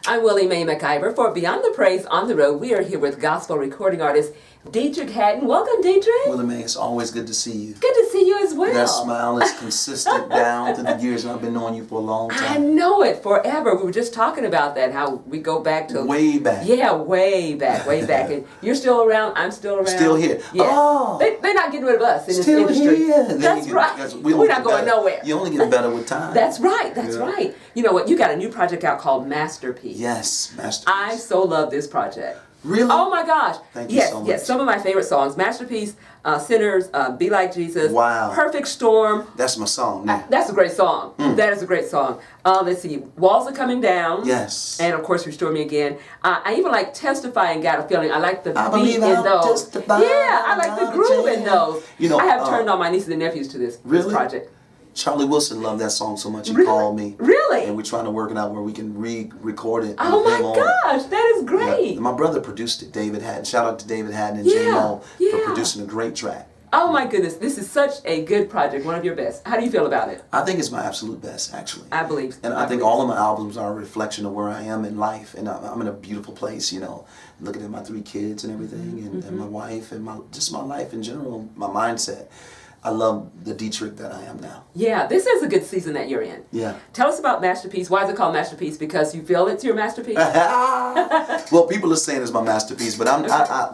I'm Willie Mae Mciver for Beyond the Praise on the Road. We are here with gospel recording artist Deitrick Haddon. Welcome, Deitrick. Willie Mae, it's always good to see you. Good to see you as well. That smile is consistent down through the years, and I've been knowing you for a long time. I know it, forever. We were just talking about that, how we go back to... Way back. Yeah, way back, way back. And you're still around, I'm still around. Still here. Yes. Oh! They're not getting rid of us in this Still industry. here. That's right. We're not going nowhere. You only get better with time. That's right, that's right. You know what, you got a new project out called Masterpiece. Yes, Masterpiece. I so love this project. Really? Oh my gosh. Thank you so much. Yes, some of my favorite songs. Masterpiece, Sinners, Be Like Jesus. Wow. Perfect Storm. That's my song now. That's a great song. That is a great song. Let's see, Walls Are Coming Down. Yes. And of course, Restore Me Again. I even like Testify and Got a Feeling. I like the I beat in believe I'll those. testify, Yeah, I like the groove in those. You know, I have turned on my nieces and nephews to this project. Charlie Wilson loved that song so much he Really? called me. Really? And we're trying to work it out where we can re-record it. Oh my gosh, that is great. Yeah. My brother produced it, David Haddon. Shout out to David Haddon and Yeah, J-Mo yeah. for producing a great track. Oh my goodness, this is such a good project, one of your best. How do you feel about it? I think it's my absolute best, actually. I believe. And I think all of my albums are a reflection of where I am in life. And I'm in a beautiful place, you know, looking at my 3 kids and everything, and my wife, and just my life in general, my mindset. I love the Deitrick that I am now. Yeah, this is a good season that you're in. Yeah. Tell us about Masterpiece. Why is it called Masterpiece? Because you feel it's your masterpiece? Well, people are saying it's my masterpiece, but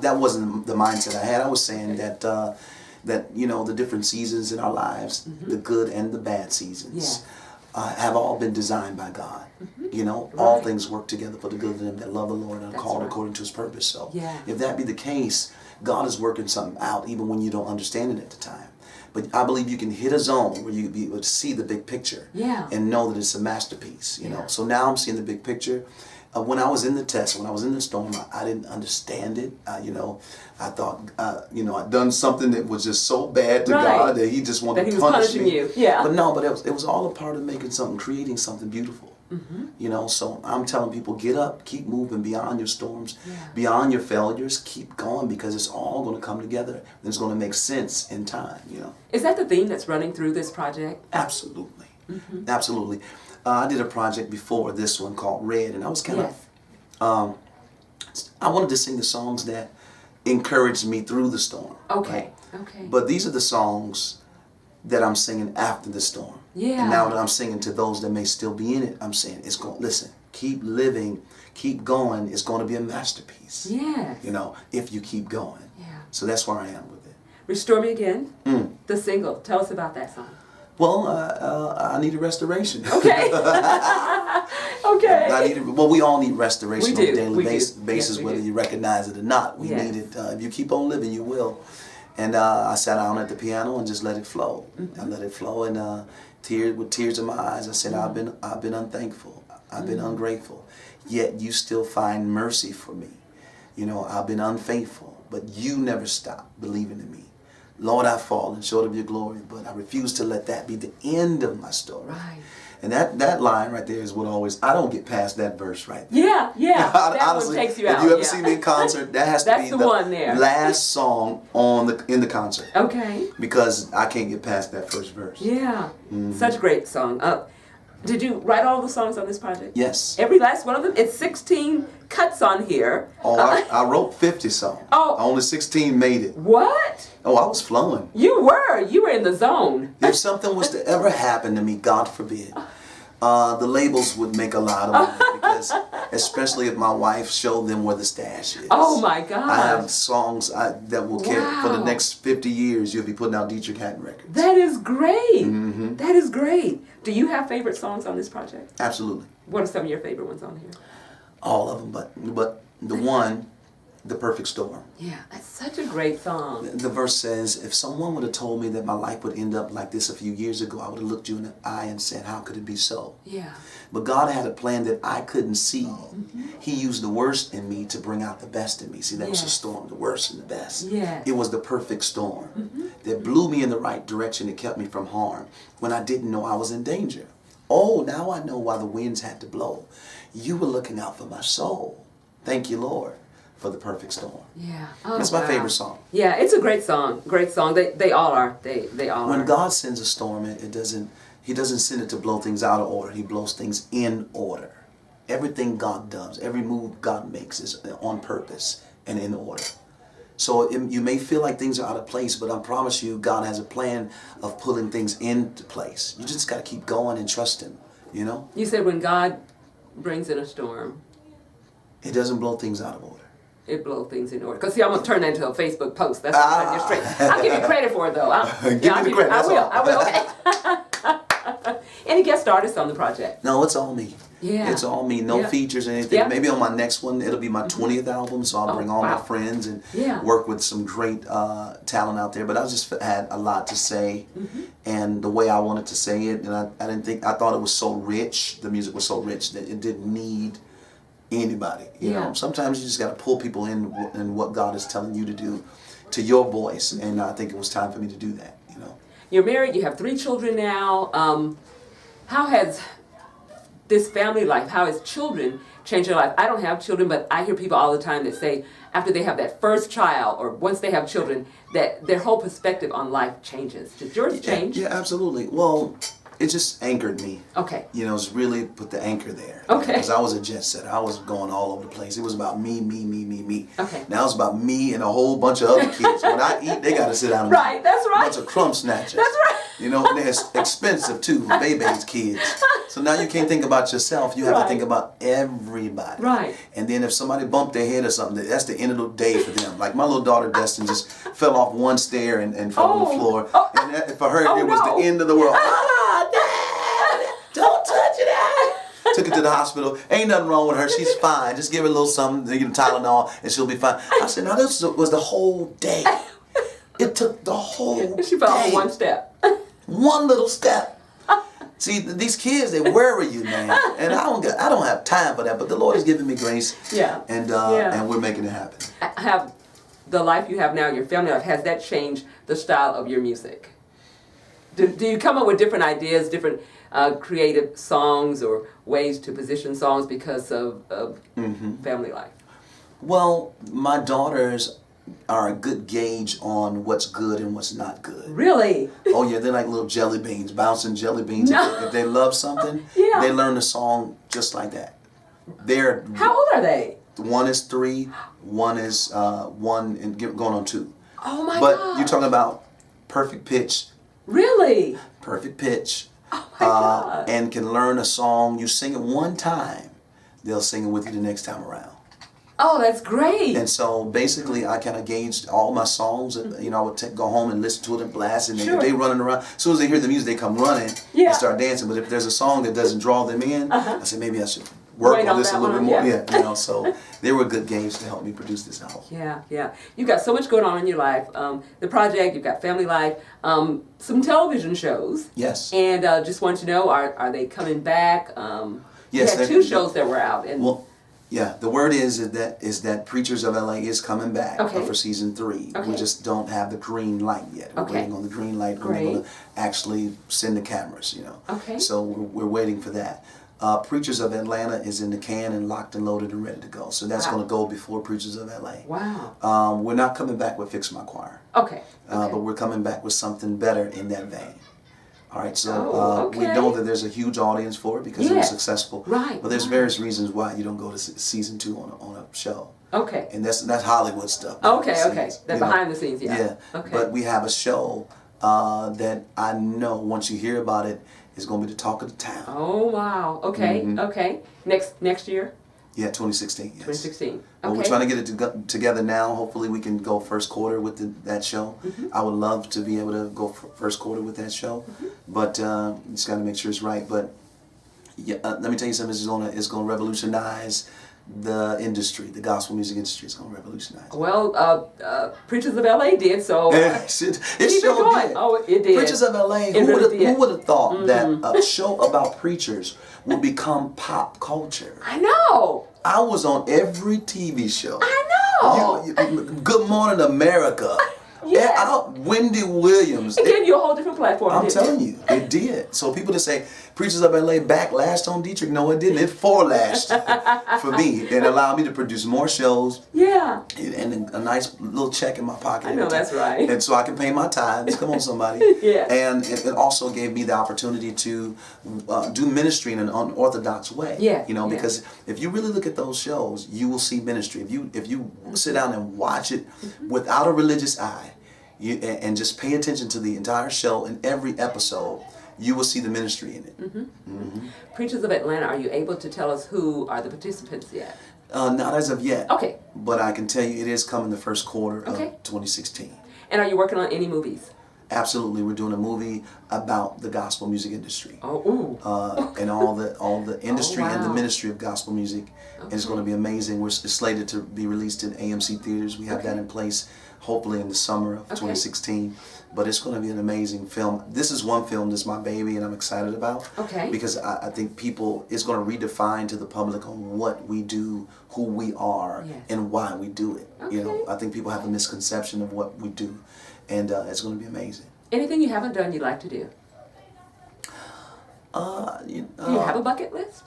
that wasn't the mindset I had. I was saying that you know, the different seasons in our lives, the good and the bad seasons, have all been designed by God. You know, all things work together for the good of them that love the Lord and are called according to His purpose. So, if that be the case, God is working something out even when you don't understand it at the time. But I believe you can hit a zone where you be able to see the big picture and know that it's a masterpiece. You know, so now I'm seeing the big picture. When I was in the test, when I was in the storm, I didn't understand it. You know, I thought, you know, I'd done something that was just so bad to God that He just wanted to punish me. You. Yeah. But no, but it was all a part of making something, creating something beautiful. You know, so I'm telling people, get up, keep moving beyond your storms, beyond your failures, keep going, because it's all going to come together and it's going to make sense in time, you know. Is that the theme that's running through this project? Absolutely. Absolutely. I did a project before this one called Red, and I was kind of, I wanted to sing the songs that encouraged me through the storm. Okay, right? okay. But these are the songs that I'm singing after the storm. Yeah. And now that I'm singing to those that may still be in it, I'm saying, it's going, listen, keep living, keep going, it's going to be a masterpiece. Yes. You know, if you keep going. Yeah. So that's where I am with it. Restore Me Again, the single. Tell us about that song. Well, I need a restoration. Okay. Okay. Well, we all need restoration on a daily basis, Yes, whether you recognize it or not. We need it. If you keep on living, you will. And I sat down at the piano and just let it flow. I let it flow, and with tears in my eyes, I said, I've been unthankful. I've been ungrateful. Yet you still find mercy for me. You know, I've been unfaithful, but you never stop believing in me. Lord, I've fallen short of your glory, but I refuse to let that be the end of my story. Right. And that line right there is what always, I don't get past that verse right there. Yeah, yeah. That Honestly, one takes you out. if you ever see me in concert, that has to be the one there. last song in the concert. Okay. Because I can't get past that first verse. Yeah. Such a great song. Did you write all the songs on this project? Yes. Every last one of them? It's 16 cuts on here. Oh, I wrote 50 songs. Oh. Only 16 made it. What? Oh, I was flowing. You were in the zone. If something was to ever happen to me, God forbid, the labels would make a lot of money, because especially if my wife showed them where the stash is. Oh my God. I have songs that will carry for the next 50 years. You'll be putting out Deitrick Haddon records. That is great. That is great. Do you have favorite songs on this project? Absolutely. What are some of your favorite ones on here? All of them, but the one, The Perfect Storm. Yeah, that's such a great song. The verse says, if someone would have told me that my life would end up like this a few years ago, I would have looked you in the eye and said, how could it be so? Yeah. But God had a plan that I couldn't see. He used the worst in me to bring out the best in me. See, that was a storm, the worst and the best. Yes. It was the perfect storm that blew me in the right direction and kept me from harm when I didn't know I was in danger. Oh, now I know why the winds had to blow. You were looking out for my soul. Thank you, Lord, for the perfect storm. Yeah. Oh, That's my favorite song. Yeah, it's a great song. Great song. They all are. They all are. When God sends a storm, He doesn't send it to blow things out of order. He blows things in order. everything God does, every move God makes is on purpose and in order. So you may feel like things are out of place, but I promise you, God has a plan of pulling things into place. You just got to keep going and trust Him, you know? You said when God brings in a storm, it doesn't blow things out of order. It blows things in order. Because see, I'm going to turn that into a Facebook post. That's not just straight. I'll give you credit for it, though. Give me the credit. I will. Okay. Any guest artists on the project? No, it's all me. Yeah. It's all me. No features or anything. Yeah. Maybe on my next one, it'll be my 20th album, so I'll bring all my friends and work with some great talent out there. But I just had a lot to say, and the way I wanted to say it, and I thought it was so rich, the music was so rich that it didn't need anybody. You know, sometimes you just got to pull people in what God is telling you to do, to your voice, and I think it was time for me to do that. You know, you're married. You have 3 children now. How has this family life, how has children changed your life? I don't have children, but I hear people all the time that say after they have that first child or once they have children that their whole perspective on life changes. Did yours change? Yeah, absolutely. Well, it just anchored me. Okay. You know, it's really put the anchor there. Okay. Because I was a jet setter. I was going all over the place. It was about me. Okay. Now it's about me and a whole bunch of other kids. When I eat, they got to sit down and Right, that's right. A bunch of crumb snatchers. That's right. You know, and they're expensive too, baby's kids. So now you can't think about yourself. You have to think about everybody. Right. And then if somebody bumped their head or something, that's the end of the day for them. Like my little daughter, Destin, just fell off one stair and fell on the floor. And that, for her, it was the end of the world. Dad, don't touch it. Took her to the hospital. Ain't nothing wrong with her. She's fine. Just give her a little something, give her Tylenol, and she'll be fine. I said, now this was the whole day. It took the whole She fell day. on one step. One little step. See, these kids, they worry you, man. And I don't have time for that, but the Lord has given me grace. Yeah. And we're making it happen. Have the life you have now, your family life, has that changed the style of your music? Do you come up with different ideas, different creative songs or ways to position songs because of family life? Well, my daughters are a good gauge on what's good and what's not good. Really? Oh yeah, they're like little jelly beans, bouncing jelly beans. No. If they love something, they learn the song just like that. How old are they? One is 3, one is 1 and going on 2. Oh my God. But you're talking about perfect pitch. Really? Perfect pitch. Oh my God. And can learn a song. You sing it one time, they'll sing it with you the next time around. Oh, that's great. And so basically, I kind of gauged all my songs, and I would go home and listen to it and blast. And if they running around, as soon as they hear the music, they come running and start dancing. But if there's a song that doesn't draw them in, I said maybe I should work on this a little bit more. Yeah, so they were good gauge to help me produce this album. Yeah. You've got so much going on in your life. The project, you've got family life, some television shows. Yes. And just want to know, are they coming back? Yes. You had 2 shows that were out. And yeah, the word is that Preachers of LA is coming back for season 3. Okay. We just don't have the green light yet. We're waiting on the green light. We're going to actually send the cameras, Okay. So we're waiting for that. Preachers of Atlanta is in the can and locked and loaded and ready to go. So that's going to go before Preachers of LA. Wow. We're not coming back with Fix My Choir. Okay. But we're coming back with something better in that vein. All right, so we know that there's a huge audience for it because it was successful. Right. But there's various reasons why you don't go to season 2 on a show. Okay. And that's Hollywood stuff. Okay. That behind the scenes, Yeah. Okay. But we have a show that I know once you hear about it is going to be the talk of the town. Oh wow. Okay. Okay. Next year. Yeah, 2016. Yes. 2016. Okay. Well, we're trying to get it together now. Hopefully we can go first quarter with that show. I would love to be able to go first quarter with that show, but just got to make sure it's right. But let me tell you something. It's going to revolutionize the industry. The gospel music industry is going to revolutionize. Well, Preachers of LA did, so it sure going. did. Oh, it did. Preachers of LA. Who would have thought that a show about preachers would become pop culture? I know. I was on every TV show. I know. Good Morning America Yes. Wendy Williams. It gave you a whole different platform. I'm didn't telling it? you, it did. So people that say Preachers of LA backlashed on Deitrick, no, it didn't. It forelashed for me and allowed me to produce more shows. Yeah. And a nice little check in my pocket. I know that's right. And so I can pay my tithes. Come on, somebody. Yeah. And it also gave me the opportunity to do ministry in an unorthodox way. Yeah. You know, because if you really look at those shows, you will see ministry. If you sit down and watch it without a religious eye, and just pay attention to the entire show and every episode, you will see the ministry in it. Preachers of Atlanta, are you able to tell us who are the participants yet? Not as of yet. Okay. But I can tell you it is coming the first quarter of Okay. 2016. And are you working on any movies? Absolutely, we're doing a movie about the gospel music industry. Oh, ooh. And all the industry and the wow. ministry of gospel music. And it's going to be amazing. We're slated to be released in AMC theaters. We have that in place, hopefully in the summer of 2016. But it's going to be an amazing film. This is one film that's my baby and I'm excited about. Okay. Because I think it's going to redefine to the public on what we do, who we are, Yes. and why we do it. Okay. You know, I think people have a misconception of what we do. And it's going to be amazing. Anything you haven't done you'd like to do? Do you have a bucket list?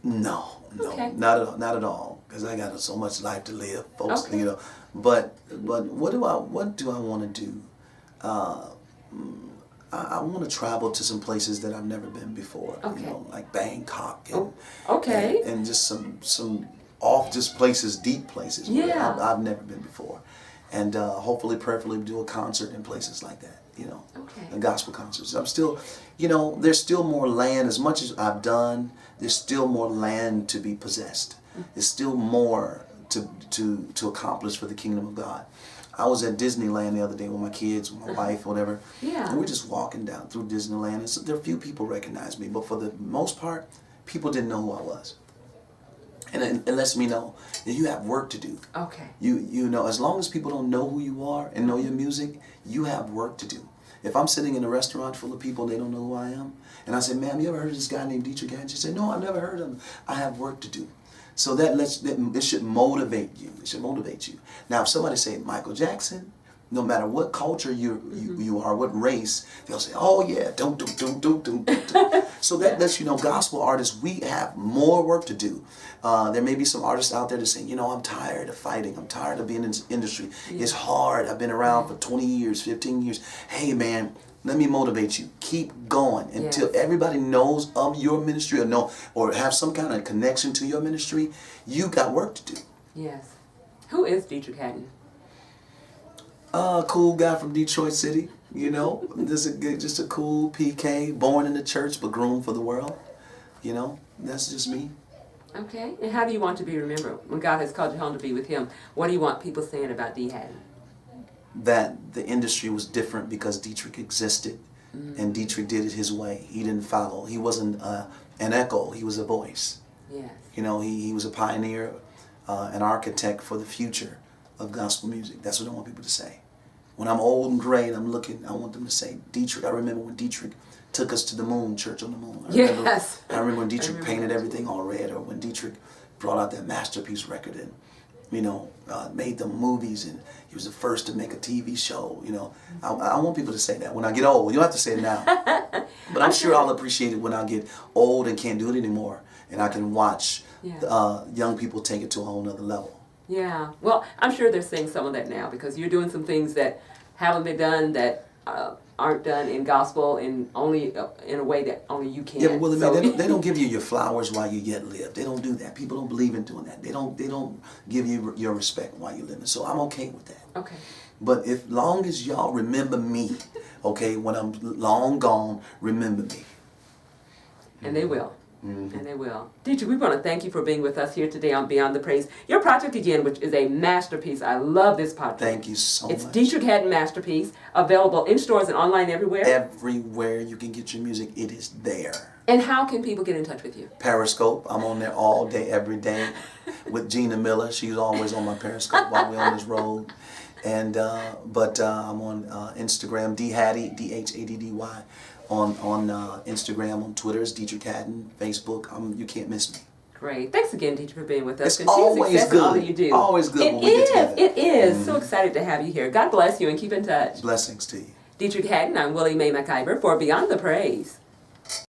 No, Okay. not at all. Because I got so much life to live, folks. Okay. You know, but what do I want to do? I want to travel to some places that I've never been before. Okay. You know, like Bangkok and Okay. and just some off just places, deep places where Yeah. I've never been before, and hopefully, prayerfully, do a concert in places like that. You know, Okay. and gospel concerts. I'm still, you know, there's still more land. As much as I've done, there's still more land to be possessed. There's still more to accomplish for the kingdom of God. I was at Disneyland the other day with my kids, with my wife, whatever. Yeah. And we're just walking down through Disneyland. And so there are few people recognize me, but for the most part, people didn't know who I was. And it lets me know that you have work to do. Okay. You know, as long as people don't know who you are and know your music, you have work to do. If I'm sitting in a restaurant full of people and they don't know who I am, and I say, ma'am, you ever heard of this guy named Deitrick Haddon? She said, no, I've never heard of him. I have work to do. So it should motivate you. It should motivate you. Now, if somebody say Michael Jackson, no matter what culture you are, what race, they'll say, oh yeah, don't. So that lets you know, gospel artists, we have more work to do. There may be some artists out there that say, you know, I'm tired of fighting. I'm tired of being in this industry. Yeah. It's hard. I've been around for 20 years, 15 years. Hey man, let me motivate you. Keep going until everybody knows of your ministry or have some kind of connection to your ministry. You got work to do. Yes. Who is Deitrick Haddon? Cool guy from Detroit City, you know, just a cool PK, born in the church but groomed for the world, you know, that's just me. Okay, and how do you want to be remembered when God has called you home to be with Him? What do you want people saying about D. Haddon? That the industry was different because Deitrick existed, and Deitrick did it his way. He didn't follow. He wasn't an echo. He was a voice. Yes. You know, he was a pioneer, an architect for the future of gospel music. That's what I want people to say. When I'm old and gray and I'm looking, I want them to say, Deitrick. I remember when Deitrick took us to the moon, Church on the Moon. I remember when Deitrick painted everything all red, or when Deitrick brought out that masterpiece record and, you know, made the movies, and he was the first to make a TV show. You know, I want people to say that when I get old. You don't have to say it now, but I'm sure I'll appreciate it when I get old and can't do it anymore, and I can watch young people take it to a whole nother level. Yeah, well, I'm sure they're saying some of that now because you're doing some things that haven't been done, that aren't done in gospel, in only in a way that only you can. Yeah, but Willie Mae, they don't give you your flowers while you yet live. They don't do that. People don't believe in doing that. They don't give you your respect while you're living. So I'm okay with that. Okay. But if long as y'all remember me, okay, when I'm long gone, remember me. And they will. And they will. Deitrick, we want to thank you for being with us here today on Beyond the Praise. Your project, again, which is a masterpiece. I love this project. Thank you so much. It's Deitrick Haddon Masterpiece, available in stores and online everywhere. Everywhere you can get your music, it is there. And how can people get in touch with you? Periscope. I'm on there all day, every day with Gina Miller. She's always on my Periscope while we're on this road. And I'm on Instagram, Dhaddy, DHADDY. On Instagram, on Twitter, it's Deitrick Haddon. Facebook, you can't miss me. Great. Thanks again, Deitrick, for being with us. It's Continued always success in all that good. you do. Always good when we get together. It is. So excited to have you here. God bless you and keep in touch. Blessings to you. Deitrick Haddon, I'm Willie Mae Mciver for Beyond the Praise.